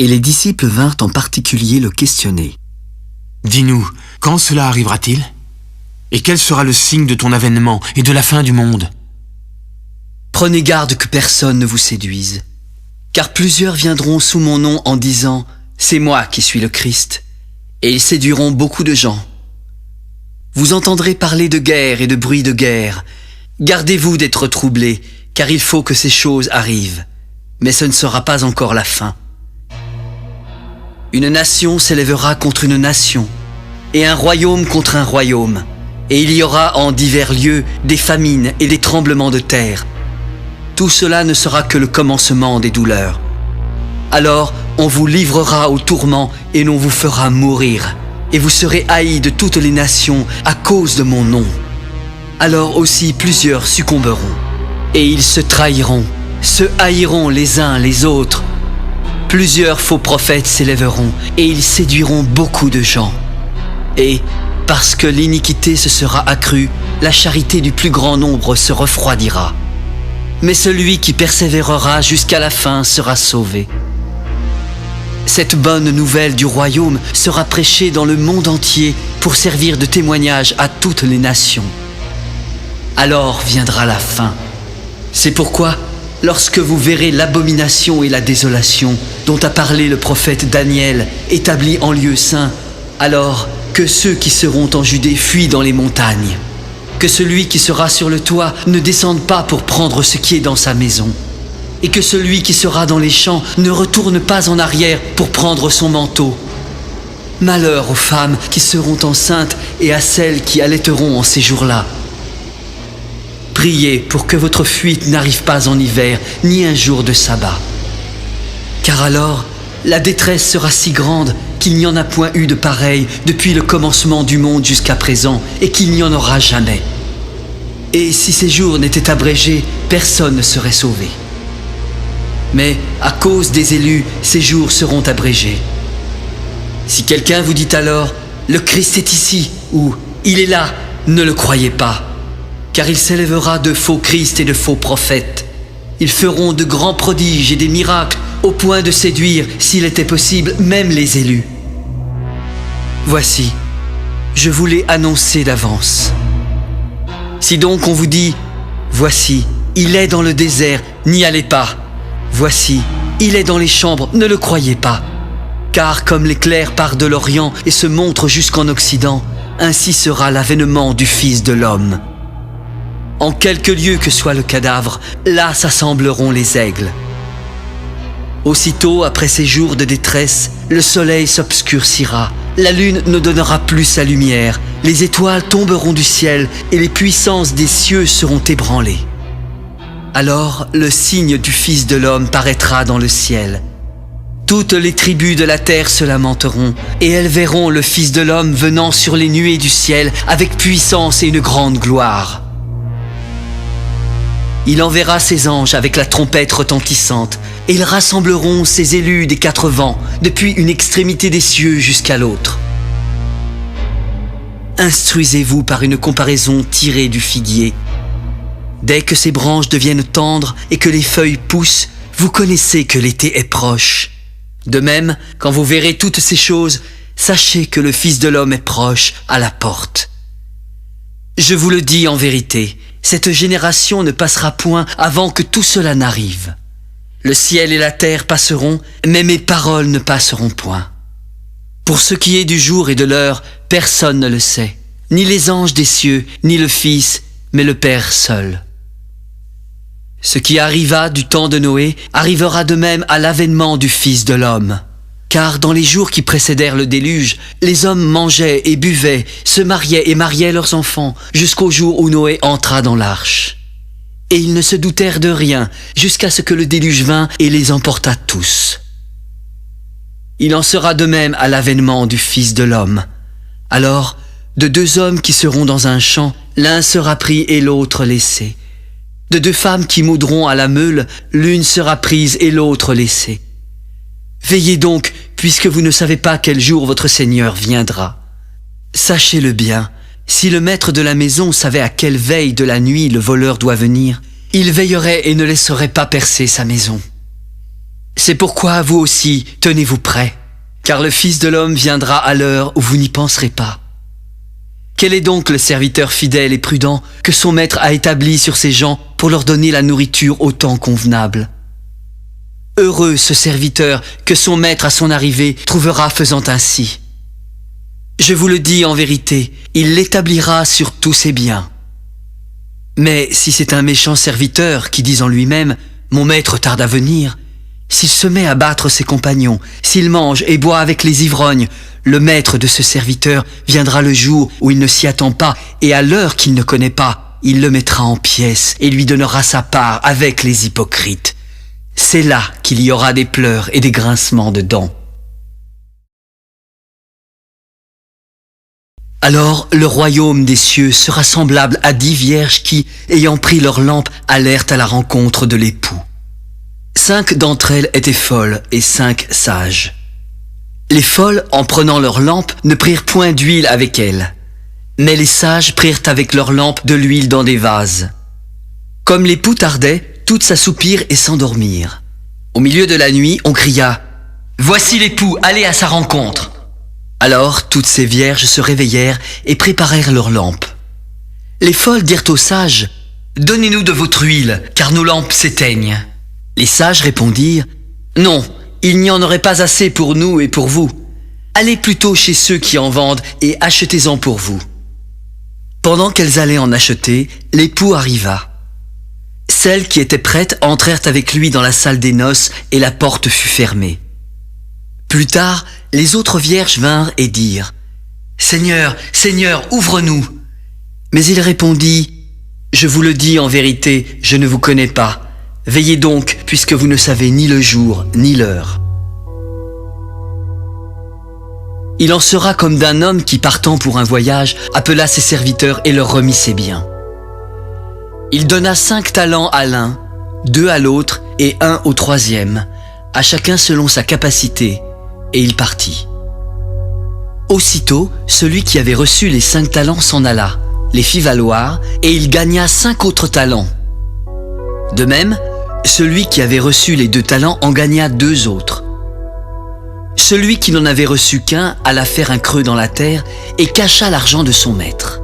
Et les disciples vinrent en particulier le questionner. « Dis-nous, quand cela arrivera-t-il? Et quel sera le signe de ton avènement et de la fin du monde ?» Prenez garde que personne ne vous séduise. Car plusieurs viendront sous mon nom en disant « C'est moi qui suis le Christ », et ils séduiront beaucoup de gens. Vous entendrez parler de guerre et de bruit de guerre. Gardez-vous d'être troublés, car il faut que ces choses arrivent. Mais ce ne sera pas encore la fin. Une nation s'élèvera contre une nation, et un royaume contre un royaume. Et il y aura en divers lieux des famines et des tremblements de terre. Tout cela ne sera que le commencement des douleurs. Alors on vous livrera au tourment et l'on vous fera mourir. Et vous serez haïs de toutes les nations à cause de mon nom. Alors aussi plusieurs succomberont. Et ils se trahiront, se haïront les uns les autres. Plusieurs faux prophètes s'élèveront et ils séduiront beaucoup de gens. Et parce que l'iniquité se sera accrue, la charité du plus grand nombre se refroidira. Mais celui qui persévérera jusqu'à la fin sera sauvé. Cette bonne nouvelle du royaume sera prêchée dans le monde entier pour servir de témoignage à toutes les nations. Alors viendra la fin. C'est pourquoi, lorsque vous verrez l'abomination et la désolation dont a parlé le prophète Daniel, établis en lieu saint, alors que ceux qui seront en Judée fuient dans les montagnes. Que celui qui sera sur le toit ne descende pas pour prendre ce qui est dans sa maison. Et que celui qui sera dans les champs ne retourne pas en arrière pour prendre son manteau. Malheur aux femmes qui seront enceintes et à celles qui allaiteront en ces jours-là. Priez pour que votre fuite n'arrive pas en hiver, ni un jour de sabbat. Car alors, la détresse sera si grande qu'il n'y en a point eu de pareil depuis le commencement du monde jusqu'à présent, et qu'il n'y en aura jamais. Et si ces jours n'étaient abrégés, personne ne serait sauvé. Mais à cause des élus, ces jours seront abrégés. Si quelqu'un vous dit alors « Le Christ est ici » ou « Il est là », ne le croyez pas. Car il s'élèvera de faux Christ et de faux prophètes. Ils feront de grands prodiges et des miracles au point de séduire, s'il était possible, même les élus. Voici, je vous l'ai annoncé d'avance. Si donc on vous dit « Voici, il est dans le désert », n'y allez pas. Voici, il est dans les chambres, ne le croyez pas. Car comme l'éclair part de l'Orient et se montre jusqu'en Occident, ainsi sera l'avènement du Fils de l'homme. En quelque lieu que soit le cadavre, là s'assembleront les aigles. Aussitôt, après ces jours de détresse, le soleil s'obscurcira, la lune ne donnera plus sa lumière, les étoiles tomberont du ciel et les puissances des cieux seront ébranlées. Alors le signe du Fils de l'homme paraîtra dans le ciel. Toutes les tribus de la terre se lamenteront, et elles verront le Fils de l'homme venant sur les nuées du ciel avec puissance et une grande gloire. Il enverra ses anges avec la trompette retentissante, et ils rassembleront ses élus des quatre vents, depuis une extrémité des cieux jusqu'à l'autre. Instruisez-vous par une comparaison tirée du figuier. Dès que ses branches deviennent tendres et que les feuilles poussent, vous connaissez que l'été est proche. De même, quand vous verrez toutes ces choses, sachez que le Fils de l'homme est proche, à la porte. Je vous le dis en vérité, cette génération ne passera point avant que tout cela n'arrive. Le ciel et la terre passeront, mais mes paroles ne passeront point. Pour ce qui est du jour et de l'heure, personne ne le sait, ni les anges des cieux, ni le Fils, mais le Père seul. Ce qui arriva du temps de Noé arrivera de même à l'avènement du Fils de l'homme. Car dans les jours qui précédèrent le déluge, les hommes mangeaient et buvaient, se mariaient et mariaient leurs enfants, jusqu'au jour où Noé entra dans l'arche. Et ils ne se doutèrent de rien, jusqu'à ce que le déluge vînt et les emporta tous. Il en sera de même à l'avènement du Fils de l'homme. Alors, de deux hommes qui seront dans un champ, l'un sera pris et l'autre laissé. De deux femmes qui moudront à la meule, l'une sera prise et l'autre laissée. Veillez donc, puisque vous ne savez pas quel jour votre Seigneur viendra. Sachez-le bien, si le maître de la maison savait à quelle veille de la nuit le voleur doit venir, il veillerait et ne laisserait pas percer sa maison. C'est pourquoi vous aussi, tenez-vous prêts, car le Fils de l'homme viendra à l'heure où vous n'y penserez pas. Quel est donc le serviteur fidèle et prudent que son maître a établi sur ses gens pour leur donner la nourriture au temps convenable? Heureux ce serviteur que son maître à son arrivée trouvera faisant ainsi. Je vous le dis en vérité, il l'établira sur tous ses biens. Mais si c'est un méchant serviteur qui dit en lui-même « Mon maître tarde à venir », s'il se met à battre ses compagnons, s'il mange et boit avec les ivrognes, le maître de ce serviteur viendra le jour où il ne s'y attend pas, et à l'heure qu'il ne connaît pas, il le mettra en pièces et lui donnera sa part avec les hypocrites. C'est là qu'il y aura des pleurs et des grincements de dents. Alors le royaume des cieux sera semblable à 10 vierges qui, ayant pris leurs lampes, allèrent à la rencontre de l'époux. 5 d'entre elles étaient folles et 5 sages. Les folles, en prenant leurs lampes, ne prirent point d'huile avec elles. Mais les sages prirent avec leurs lampes de l'huile dans des vases. Comme l'époux tardait, toutes s'assoupirent et s'endormirent. Au milieu de la nuit, on cria « Voici l'époux, allez à sa rencontre !» Alors toutes ces vierges se réveillèrent et préparèrent leurs lampes. Les folles dirent aux sages « Donnez-nous de votre huile, car nos lampes s'éteignent. » Les sages répondirent « Non, il n'y en aurait pas assez pour nous et pour vous. Allez plutôt chez ceux qui en vendent et achetez-en pour vous. » Pendant qu'elles allaient en acheter, l'époux arriva. Celles qui étaient prêtes entrèrent avec lui dans la salle des noces et la porte fut fermée. Plus tard, les autres vierges vinrent et dirent « Seigneur, Seigneur, ouvre-nous !» Mais il répondit « Je vous le dis en vérité, je ne vous connais pas. Veillez donc, puisque vous ne savez ni le jour ni l'heure. » Il en sera comme d'un homme qui, partant pour un voyage, appela ses serviteurs et leur remit ses biens. Il donna 5 talents à l'un, 2 à l'autre et 1 au troisième, à chacun selon sa capacité, et il partit. Aussitôt, celui qui avait reçu les 5 talents s'en alla, les fit valoir, et il gagna 5 autres talents. De même, celui qui avait reçu les 2 talents en gagna 2 autres. Celui qui n'en avait reçu qu'un alla faire un creux dans la terre et cacha l'argent de son maître.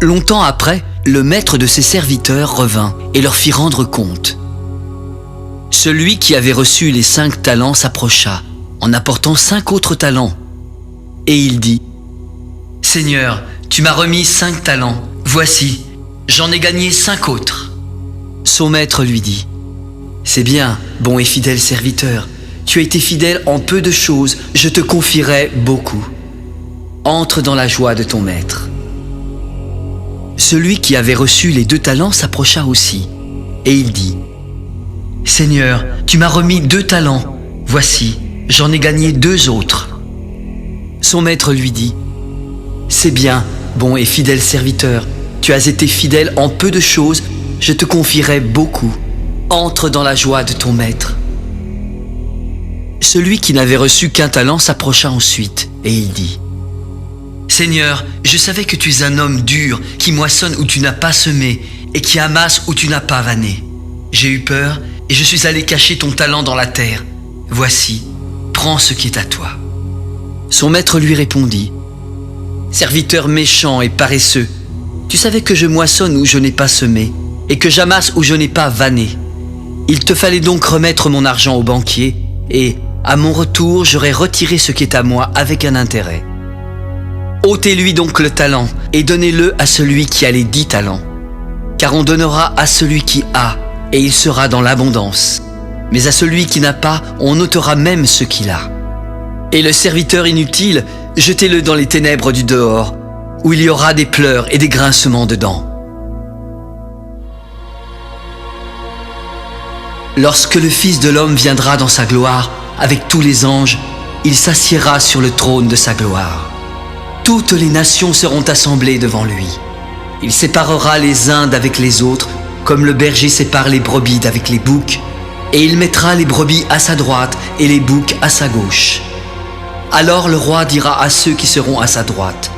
Longtemps après, le maître de ses serviteurs revint et leur fit rendre compte. Celui qui avait reçu les 5 talents s'approcha, en apportant 5 autres talents. Et il dit « Seigneur, tu m'as remis 5 talents, voici, j'en ai gagné 5 autres. » Son maître lui dit « C'est bien, bon et fidèle serviteur, tu as été fidèle en peu de choses, je te confierai beaucoup. Entre dans la joie de ton maître. » Celui qui avait reçu les 2 talents s'approcha aussi, et il dit « Seigneur, tu m'as remis 2 talents, voici, j'en ai gagné 2 autres. » Son maître lui dit « C'est bien, bon et fidèle serviteur, tu as été fidèle en peu de choses, je te confierai beaucoup. Entre dans la joie de ton maître. » Celui qui n'avait reçu qu'un talent s'approcha ensuite, et il dit « Seigneur, je savais que tu es un homme dur, qui moissonne où tu n'as pas semé, et qui amasse où tu n'as pas vanné. J'ai eu peur, et je suis allé cacher ton talent dans la terre. Voici, prends ce qui est à toi. » Son maître lui répondit « Serviteur méchant et paresseux, tu savais que je moissonne où je n'ai pas semé, et que j'amasse où je n'ai pas vanné. Il te fallait donc remettre mon argent au banquier, et, à mon retour, j'aurais retiré ce qui est à moi avec un intérêt. Ôtez-lui donc le talent, et donnez-le à celui qui a les 10 talents. Car on donnera à celui qui a, et il sera dans l'abondance. Mais à celui qui n'a pas, on ôtera même ce qu'il a. Et le serviteur inutile, jetez-le dans les ténèbres du dehors, où il y aura des pleurs et des grincements de dents. Lorsque le Fils de l'homme viendra dans sa gloire, avec tous les anges, il s'assiera sur le trône de sa gloire. Toutes les nations seront assemblées devant lui. Il séparera les uns d'avec les autres, comme le berger sépare les brebis d'avec les boucs, et il mettra les brebis à sa droite et les boucs à sa gauche. Alors le roi dira à ceux qui seront à sa droite,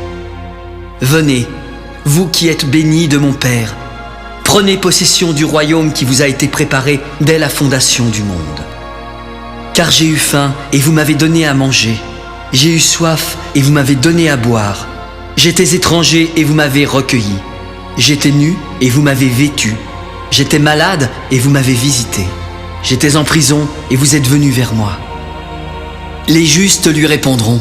« Venez, vous qui êtes bénis de mon Père, Prenez possession du royaume qui vous a été préparé dès la fondation du monde. Car j'ai eu faim et vous m'avez donné à manger. J'ai eu soif et vous m'avez donné à boire. J'étais étranger et vous m'avez recueilli. J'étais nu et vous m'avez vêtu. J'étais malade et vous m'avez visité. J'étais en prison et vous êtes venus vers moi. Les justes lui répondront: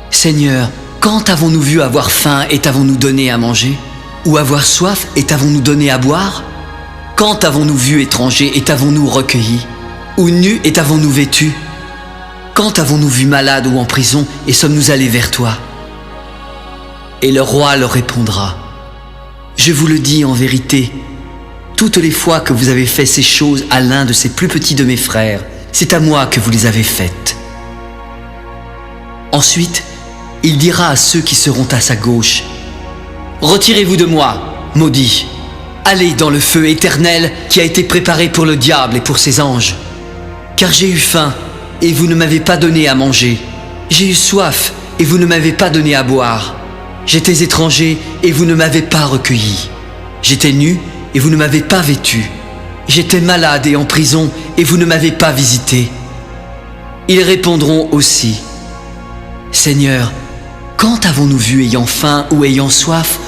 Seigneur, quand avons-nous vu avoir faim et t'avons-nous donné à manger? Ou avoir soif et t'avons-nous donné à boire? Quand avons-nous vu étranger et t'avons-nous recueilli? Ou nu et t'avons-nous vêtu? Quand avons-nous vu malade ou en prison et sommes-nous allés vers toi? Et le roi leur répondra: Je vous le dis en vérité, toutes les fois que vous avez fait ces choses à l'un de ces plus petits de mes frères, c'est à moi que vous les avez faites. Ensuite, il dira à ceux qui seront à sa gauche: Retirez-vous de moi, maudits, allez dans le feu éternel qui a été préparé pour le diable et pour ses anges. Car j'ai eu faim et vous ne m'avez pas donné à manger. J'ai eu soif et vous ne m'avez pas donné à boire. J'étais étranger et vous ne m'avez pas recueilli. J'étais nu et vous ne m'avez pas vêtu. J'étais malade et en prison et vous ne m'avez pas visité. Ils répondront aussi: Seigneur, quand avons-nous vu ayant faim ou ayant soif